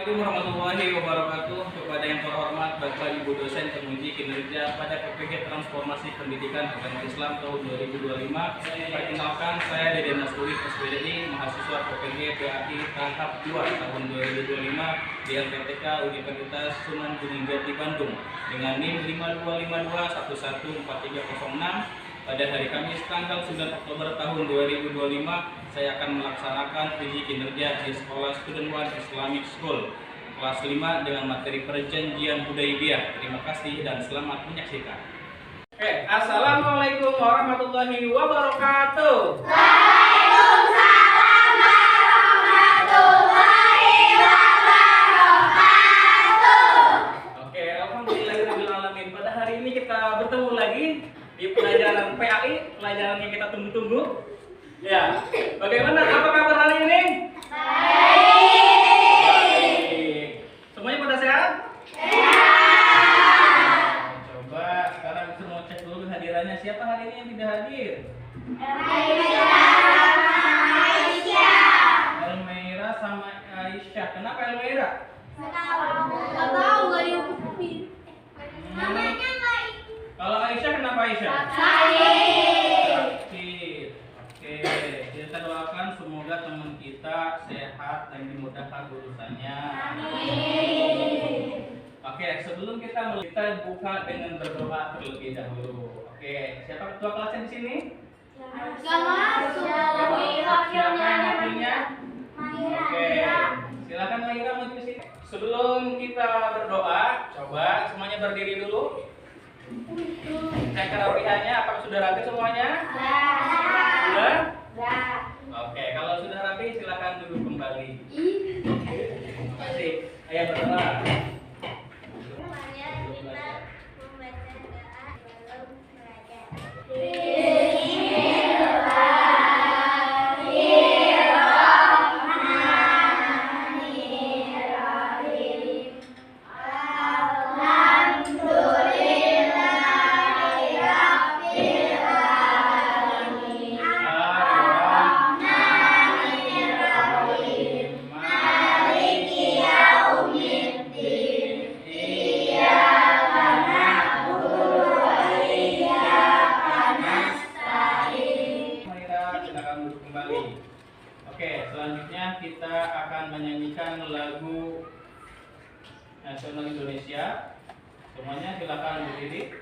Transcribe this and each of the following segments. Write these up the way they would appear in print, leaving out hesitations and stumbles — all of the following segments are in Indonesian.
Assalamualaikum warahmatullahi wabarakatuh. Kepada yang terhormat Bapak Ibu dosen penguji kinerja pada PPG Transformasi Pendidikan Agama Islam tahun 2025. Perkenalkan, saya Deden Nasrullah SPDI, mahasiswa PPG PAI tahap 2 tahun 2025 di LPTK Universitas Sunan Gunung Jati Bandung dengan NIM 5252114306. Pada hari Kamis tanggal 9 Oktober tahun 2025, saya akan melaksanakan uji kinerja di Sekolah Student One Islamic School kelas 5 dengan materi perjanjian Hudaibiyah. Terima kasih dan selamat menyaksikan. Assalamualaikum warahmatullahi wabarakatuh. Waalaikumsalam warahmatullahi wabarakatuh. Alhamdulillahirabbil alamin. Pada hari ini kita bertemu lagi di pelajaran PAI, pelajaran yang kita tunggu-tunggu. Ya, bagaimana? Apa kabar hari ini? Baik. Semuanya pada sehat? Sehat. Coba sekarang semua cek dulu hadirannya. Siapa hari ini yang tidak hadir? Elmeira sama Aisyah. Kenapa Elmeira? Nggak tahu, nggak diumumin. Namanya nggak ikut. Kalau Aisyah kenapa Aisyah? Sakit. Oke, kita doakan semoga teman kita sehat dan dimudahkan urusannya. Amin. Oke, sebelum kita buka dengan berdoa terlebih dahulu. Oke, siapa ketua kelasnya di sini? Nggak masuk. Siapa yang wakilnya? Oke, silakan Mahira maju ke sini. Sebelum kita berdoa, coba semuanya berdiri dulu. Cek kerapihannya, apakah sudah rapi semuanya? Sudah? Oke, kalau sudah rapi silakan duduk kembali. Terima kasih. Ayo berdoa. Semuanya kita membaca doa sebelum belajar. Oke, selanjutnya kita akan menyanyikan lagu nasional Indonesia. Semuanya silakan berdiri.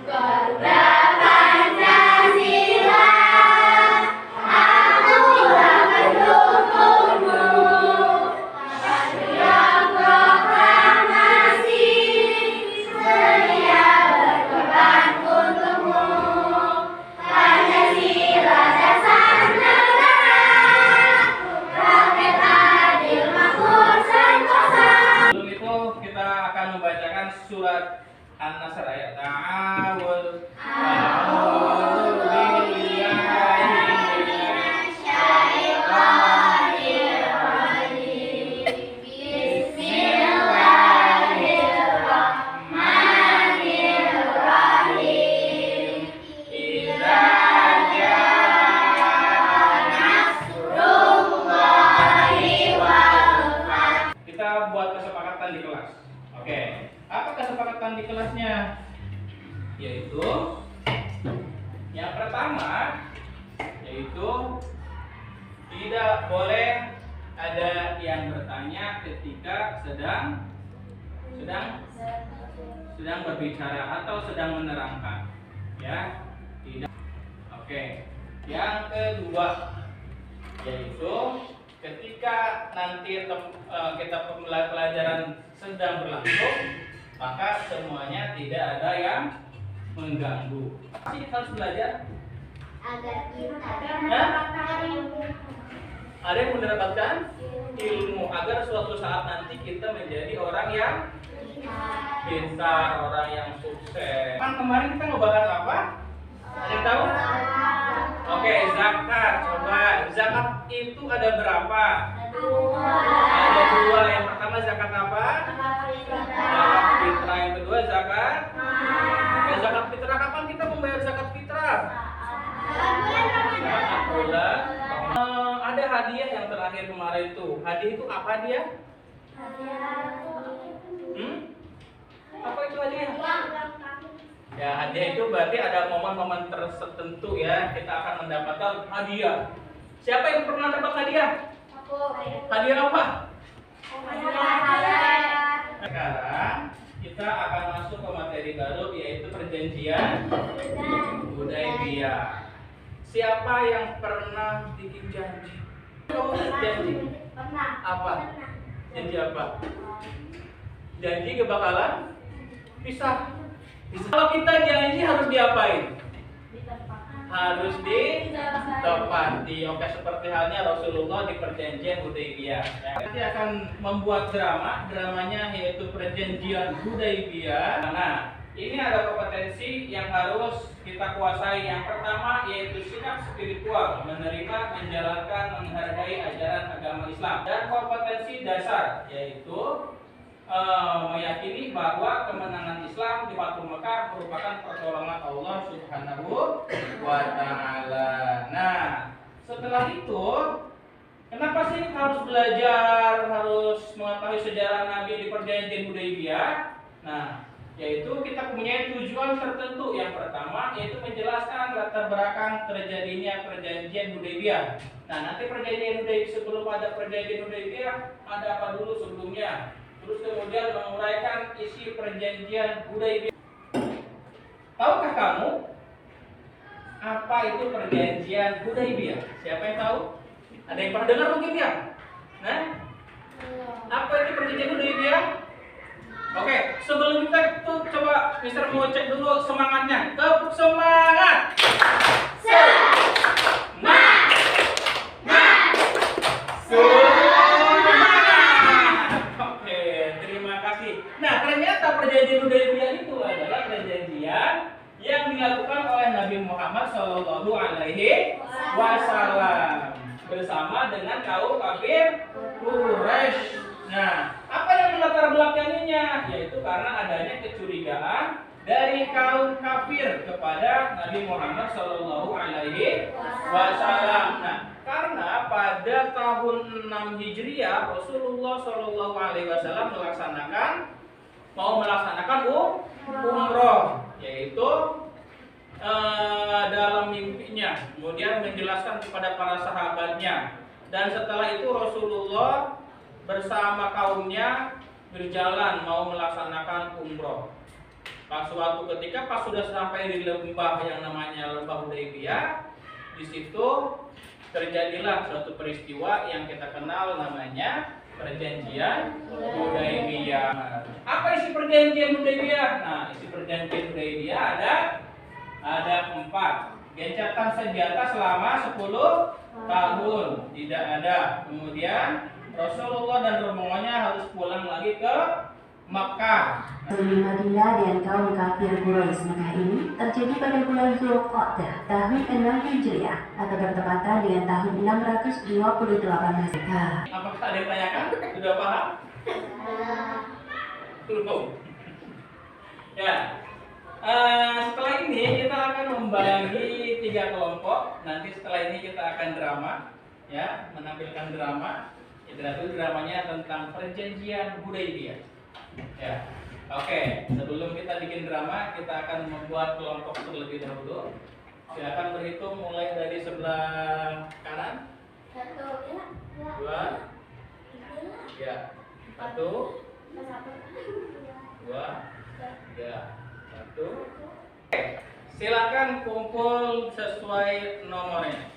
Garuda Pancasila, akulah pendukungmu. Patriot proklamasi, setia berkorban untukmu. Pancasila dasar negara, rakyat adil makmur sentosa. Sebelum itu kita akan membacakan surat An-Nasr ayat Ta'awul. Kita buat kesepakatan di kelas. Oke, apa kesepakatan di kelasnya? Yaitu yang pertama, yaitu tidak boleh ada yang bertanya ketika sedang berbicara atau sedang menerangkan, ya. Tidak. Oke. Yang kedua, yaitu ketika nanti kita pelajaran sedang berlangsung, maka semuanya tidak ada yang mengganggu. Pasti kita harus belajar Agar kita ada yang mendapatkan ilmu agar suatu saat nanti kita menjadi orang yang pintar, orang yang sukses. Kan kemarin kita ngebahas apa? Ada yang tahu? Oke, zakat. Coba zakat itu ada berapa? Ada dua. Yang pertama zakat apa? Zakat fitrah. Yang kedua zakat. Zakat fitrah kapan kita membayar zakat fitrah? Saat bulan. Ada hadiah hadiah yang terakhir kemarin tuh. Hadiah itu apa dia? Apa itu hadiah? Ya, hadiah itu berarti ada momen-momen tertentu ya, kita akan mendapatkan hadiah. Siapa yang pernah dapat hadiah? Hadiah apa? Sekarang kita akan masuk ke materi baru, yaitu perjanjian Hudaybiyah. Siapa yang pernah bikin janji? Kamu janji? Apa? Janji apa? Janji gak bakalan pisah. Kalau kita janji harus diapain? Harus ditepati. Oke, seperti halnya Rasulullah di perjanjian Hudaybiyah. Nanti akan membuat dramanya yaitu perjanjian Hudaybiyah. Nah, ini ada kompetensi yang harus kita kuasai. Yang pertama yaitu sikap spiritual, menerima, menjalankan, menghargai ajaran agama Islam. Dan kompetensi dasar yaitu meyakini bahwa kemenangan Islam di Fathul Mekah merupakan pertolongan Allah Subhanahu wa Ta'ala. Nah, setelah itu, kenapa sih harus belajar, harus mengetahui sejarah Nabi di perjanjian Hudaybiyah? Nah, yaitu kita punya tujuan tertentu. Yang pertama yaitu menjelaskan latar belakang terjadinya perjanjian Hudaybiyah. Nah, nanti perjanjian Hudaybiyah, sebelum ada perjanjian Hudaybiyah, ada apa dulu sebelumnya? Terus kemudian menguraikan isi perjanjian Hudaybiyah. Tahukah kamu apa itu perjanjian Hudaybiyah? Siapa yang tahu? Ada yang pernah dengar mungkin ya? Nah, apa itu perjanjian Hudaybiyah? Oke, sebelum kita itu coba Mister mau cek dulu semangatnya. Tepuk semangat. Perjanjian Hudaybiyah itu adalah perjanjian yang dilakukan oleh Nabi Muhammad Shallallahu Alaihi Wasallam bersama dengan kaum kafir Quraisy. Nah, apa yang melatar belakanginya? Yaitu karena adanya kecurigaan dari kaum kafir kepada Nabi Muhammad Shallallahu Alaihi Wasallam. Nah, karena pada tahun 6 Hijriah Rasulullah Shallallahu Alaihi Wasallam mau melaksanakan umroh, yaitu dalam mimpinya, kemudian menjelaskan kepada para sahabatnya, dan setelah itu Rasulullah bersama kaumnya berjalan mau melaksanakan umroh. Pas suatu ketika pas sudah sampai di lembah yang namanya lembah Hudaybiyah, di situ terjadilah suatu peristiwa yang kita kenal namanya perjanjian Hudaybiyah. Apa isi perjanjian Hudaybiyah? Nah, isi perjanjian Hudaybiyah ada 4. Gencatan senjata selama 10 tahun tidak ada. Kemudian Rasulullah dan rombongannya harus pulang lagi ke Makkah. Di Madinah dan kaum kafir Quraisy Mekah ini terjadi pada bulan Zulqa'dah tahun 6 Hijriah atau bertepatan dengan tahun 628 Masehi. Apakah ada yang tanyakan? Sudah paham? Belum. Ya. Setelah ini kita akan membagi 3 kelompok. Nanti setelah ini kita akan drama, ya, menampilkan drama. Itu dramanya tentang perjanjian Hudaybiyah. Ya. Oke, sebelum kita bikin drama, kita akan membuat kelompok terlebih dahulu. Silakan berhitung mulai dari sebelah kanan. 1, 2, ya, 1, 2, 3, 1. Silakan kumpul sesuai nomornya.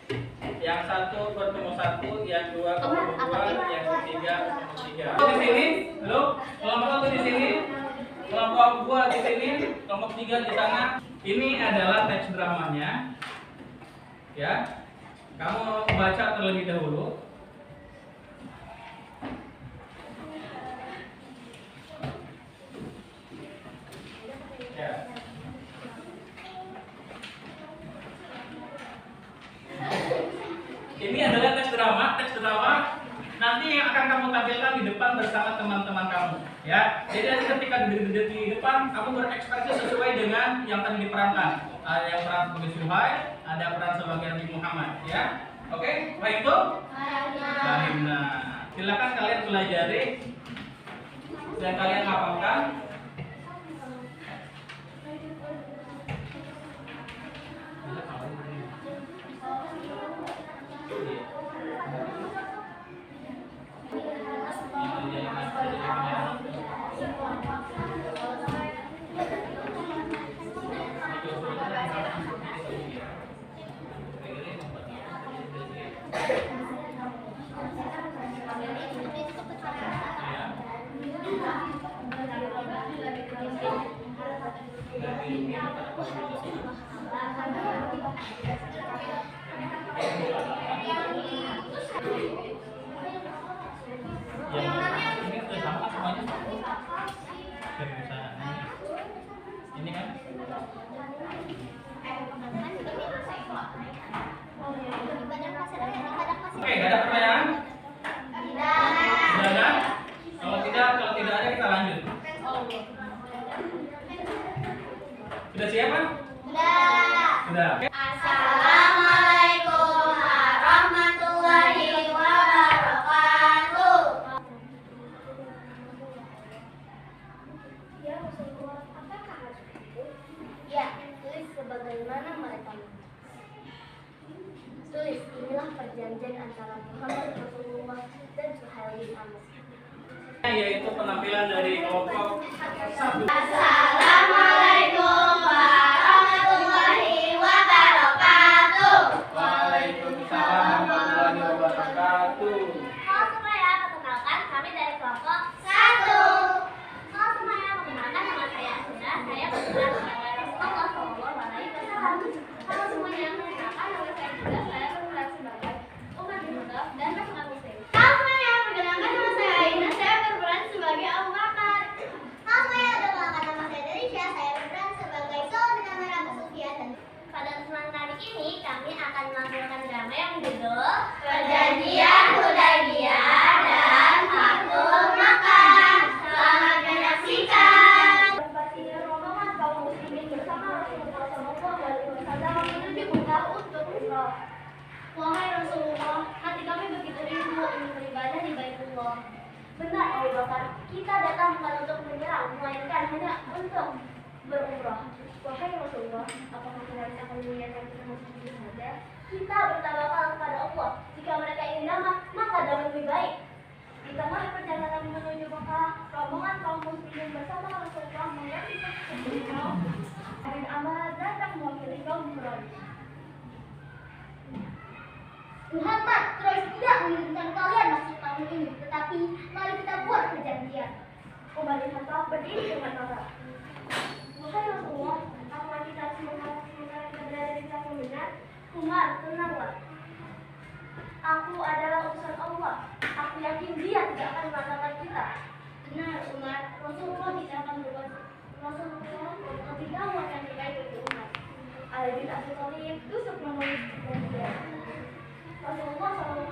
Yang 1 bertemu 1, yang 2 bertemu 2, yang 3 bertemu 3. Di sini, lo kelompok 1 di sini, kelompok 2 di sini, kelompok 3 di sana. Ini adalah teks dramanya. Ya. Kamu baca terlebih dahulu. Ya. Ini adalah teks drama. Teks drama nanti yang akan kamu tampilkan di depan bersama teman-teman kamu. Ya. Jadi ketika di depan, kamu berekspresi sesuai dengan yang tadi diperankan. Ada yang peran sebagai Suhail, ada peran sebagai Nabi Muhammad. Ya. Oke, baik itu. Fahimna. Silakan kalian pelajari dan kalian hafalkan. Ini udah sama semuanya. Ini kan? Oke, gak ada pertanyaan? Sudah ada? Kalau tidak ada kita lanjut. Sudah siap kan? Sudah. Oke. Assalamualaikum warahmatullahi wabarakatuh. Ya Rasulullah, apakah harus itu? Ya, tulis sebagaimana mereka minta. Tulis, inilah perjanjian antara Muhammad Rasulullah dan Suhail bin Amr. Yaitu penampilan dari kelompok 1. Assalamualaikum warahmatullahi wabarakatuh. Waalaikumsalam warahmatullahi wabarakatuh. Halo semuanya, perkenalkan kami dari kelompok 1. Halo semuanya, perkenalkan nama saya Asuna. Saya berkenan sebagai Rasulullah SAW. Halo semuanya, perkenalkan nama saya juga. Saya berkenan sebagai umat Islam dan pasukan Muslim. Halo semuanya, perkenalkan nama saya Aina. Saya berperan sebagai Abu Bakar. Halo semuanya, perkenalkan nama saya Derisha. Saya berperan sebagai Saud bin Amr Abu Sufyan. Pada kesempatan kali ini kami akan menampilkan drama yang berjudul Perjanjian Hudaybiyah dan Fathul Makkah. Selamat menyaksikan. Pastinya rombongan kaum muslimin bersama Rasulullah SAW menuju Mekah untuk umrah. Wahai Rasulullah, hati kami begitu rindu ingin beribadah di Baitullah. Benar Abu Bakar, kita datang bukan untuk menyerang, melainkan hanya untuk berumrah. Wahai Rasulullah, apakah kalian akan menyiapkan kita masuk di saja? Kita bertawakal kepada Allah. Jika mereka ingin damai, maka damai lebih baik. Di tengah perjalanan menuju Mekah, rombongan kaum muslimin bersama Rasulullah mengerti keputusan bin Amr datang mewakili kaum Quraisy. Muhammad, Quraisy tidak mengizinkan kalian masuk tahun ini, tetapi mari kita buat perjanjian. Umar bin Khattab berdiri dengan marah. Wahai Rasulullah, apakah kita semangat berada di kelas benar? Umar, tenanglah. Aku adalah utusan Allah. Aku yakin Dia tidak akan mengatakan kita. Benar, Umar. Rasulullah tidak akan berbuat. Rasulullah lebih tahu akan terbaik bagi umat. Ali bin Abi Thalib tusuk menulis perjanjian. Rasulullah SAW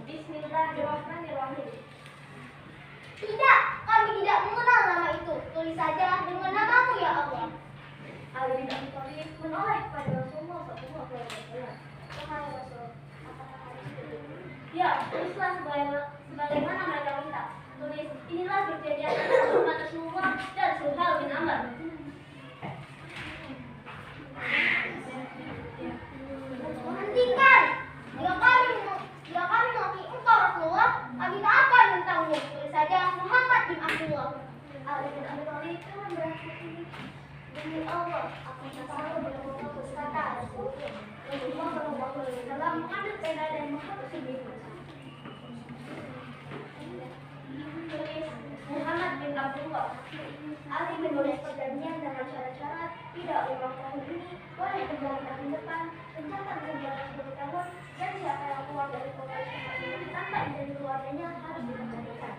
Bismillahirrahmanirrahim. Tidak, kami tidak mengenal nama itu. Tulis saja dengan namamu ya Allah. Ali bin Abi Thalib menoleh kepada Rasulullah SAW. Wahai Rasul, apakah harus itu? Ya, tulislah sebagaimana mereka minta. Tulis, inilah perjanjian antara Rasulullah dan Suhail bin Amr. Hentikan! Jika kami mengakui engkau Rasulullah, kami tak akan mentangmu. Tulis saja Muhammad bin Abdullah. Ali bin Abi Thalib dengan berhati demi Allah, aku tak selalu berkata kata Rasulullah. Rasulullah SAW mengambil pena dan menghapus dirinya. Tulis Muhammad bin Abdullah. Ali menulis perjanjian dengan syarat-syarat tidak ulang tahun ini, boleh kembali tahun depan, pencatat kegiatan 10 tahun, dan siapa yang keluar dari kota ini tanpa izin keluarganya harus dikembalikan.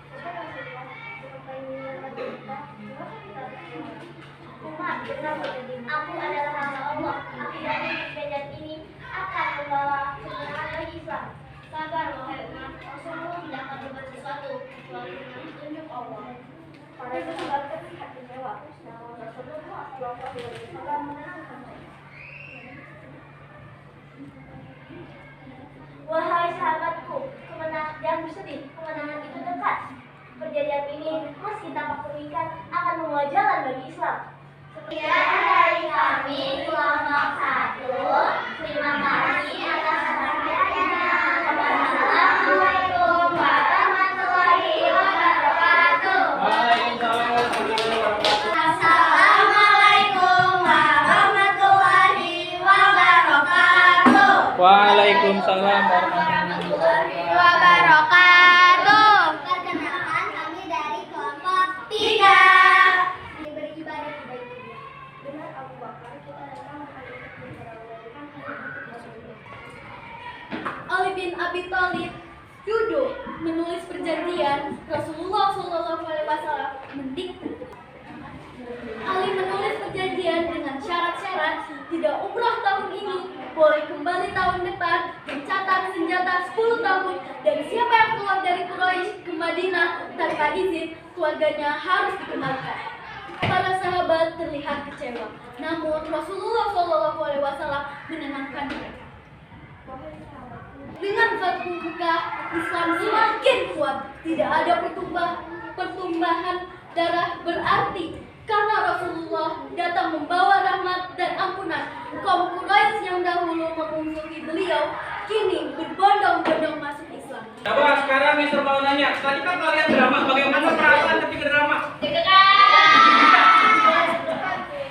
Jika Rasulullah sampai mengingatkan kita, maka kita harus Umar, benar aku adalah hamba Allah. Aku yakin perjanjian ini akan membawa kemenangan bagi Islam. melalui petunjuk Allah. Karena itu sebabkan pihak kecewa. Namun Rasulullah SAW menenangkan mereka. Wahai sahabatku, jangan bersedih, kemenangan itu dekat. Perjanjian ini, meski tampak mengerikan, akan membawa jalan bagi Islam. Sekian dari kami, kelompok 1. Terima kasih atas perhatiannya. Wassalamualaikum warahmatullahi wabarakatuh. Assalamualaikum warahmatullahi wabarakatuh. Waalaikumsalam warahmatullahi Wabarakatuh. Perkenalkan, kami dari kelompok 3. Beribadah kebaikan. Benar Abu Bakar, kita datang hal untuk memperolehkan Ali bin Abi Thalib duduk menulis perjanjian. Rasulullah SAW mendikte. Ali menulis perjanjian dengan syarat-syarat tidak umrah tahun ini, boleh kembali tahun depan, mencatat senjata 10 tahun, dan siapa yang keluar dari Quraisy ke Madinah tanpa izin, keluarganya harus dikembalikan. Para sahabat terlihat kecewa, namun Rasulullah SAW menenangkan mereka. Dengan Fathu Mekah, Islam semakin kuat. Tidak ada pertumbahan darah berarti karena Rasulullah datang membawa rahmat dan ampunan. Kaum Quraisy yang dahulu memusuhi beliau kini berbondong-bondong masuk Islam. Coba sekarang Mister mau nanya, tadi kan kalian drama, bagaimana perasaan ketika drama?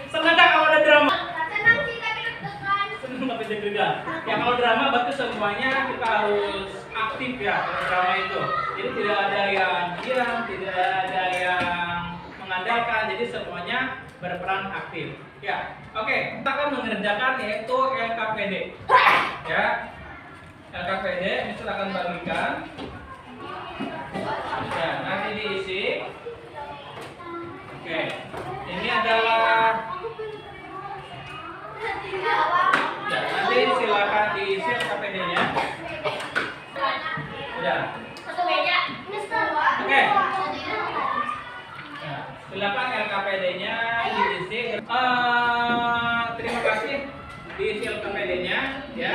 Senang nggak kalau ada drama? Senang sih, tapi deg-degan. Senang tapi deg-degan. Ya kalau drama berarti semuanya kita harus aktif ya kalau drama itu. Jadi tidak ada yang diam, tidak ada yang mengandalkan. Jadi semuanya berperan aktif. Ya, oke. Kita akan mengerjakan yaitu LKPD. Ya, LKPD Mister akan bagikan. Ya, nanti diisi. Oke, ini adalah. Ya, nanti silakan diisi LKPD-nya. Ya. Satu meja, Mister. Oke. Ya, silakan LKPD-nya diisi. Terima kasih diisi LKPD-nya ya. Ya.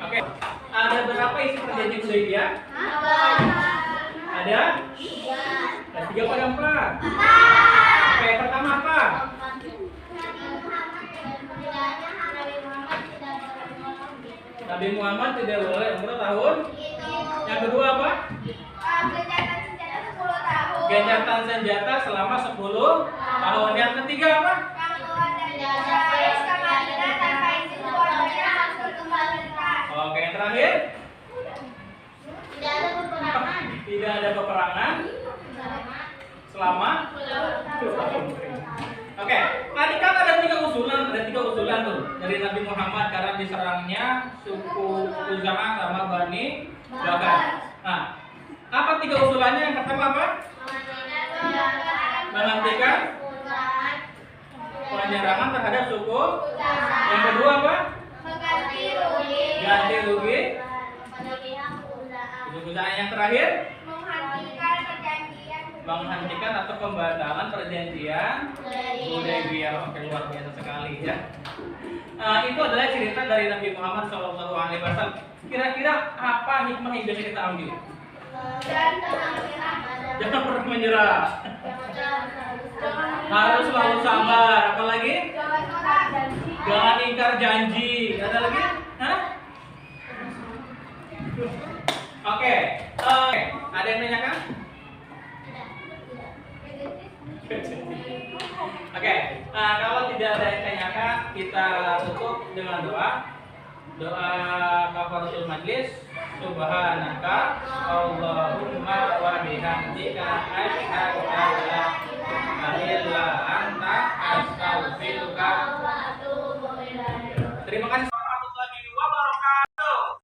Oke. Ada berapa isi perjanjian Hudaybiyah? Ada? Ada 3 pada 4. Oke, pertama apa? Nabi Muhammad tidak boleh umroh tahun. Yang kedua apa? Gencatan senjata selama 10 tahun. Yang ketiga apa? Oke, yang terakhir? Tidak ada peperangan selama 10 tahun. Oke, tadi kan ada 3 usulan tuh dari Nabi Muhammad karena diserangnya suku Khuza'ah sama Bani Bakar. Nah, apa 3 usulannya? Yang pertama apa? Menghentikan penyerangan terhadap suku. Yang kedua apa? Ganti rugi. Yang terakhir? Menghentikan atau pembatalan perjanjian Hudaybiyah. Oke, luar biasa sekali ya. Itu adalah cerita dari Nabi Muhammad SAW. Kira-kira apa hikmah yang bisa kita ambil? Jangan pernah menyerah. Harus selalu sabar. Apalagi? Jangan ingkar janji. Ada lagi? Hah? Oke. Ada yang nanyakan? Oke, kalau tidak ada yang tanyakan, kita tutup dengan doa. Doa kafaratul majlis. Subhanaka Allahumma wa bihamdika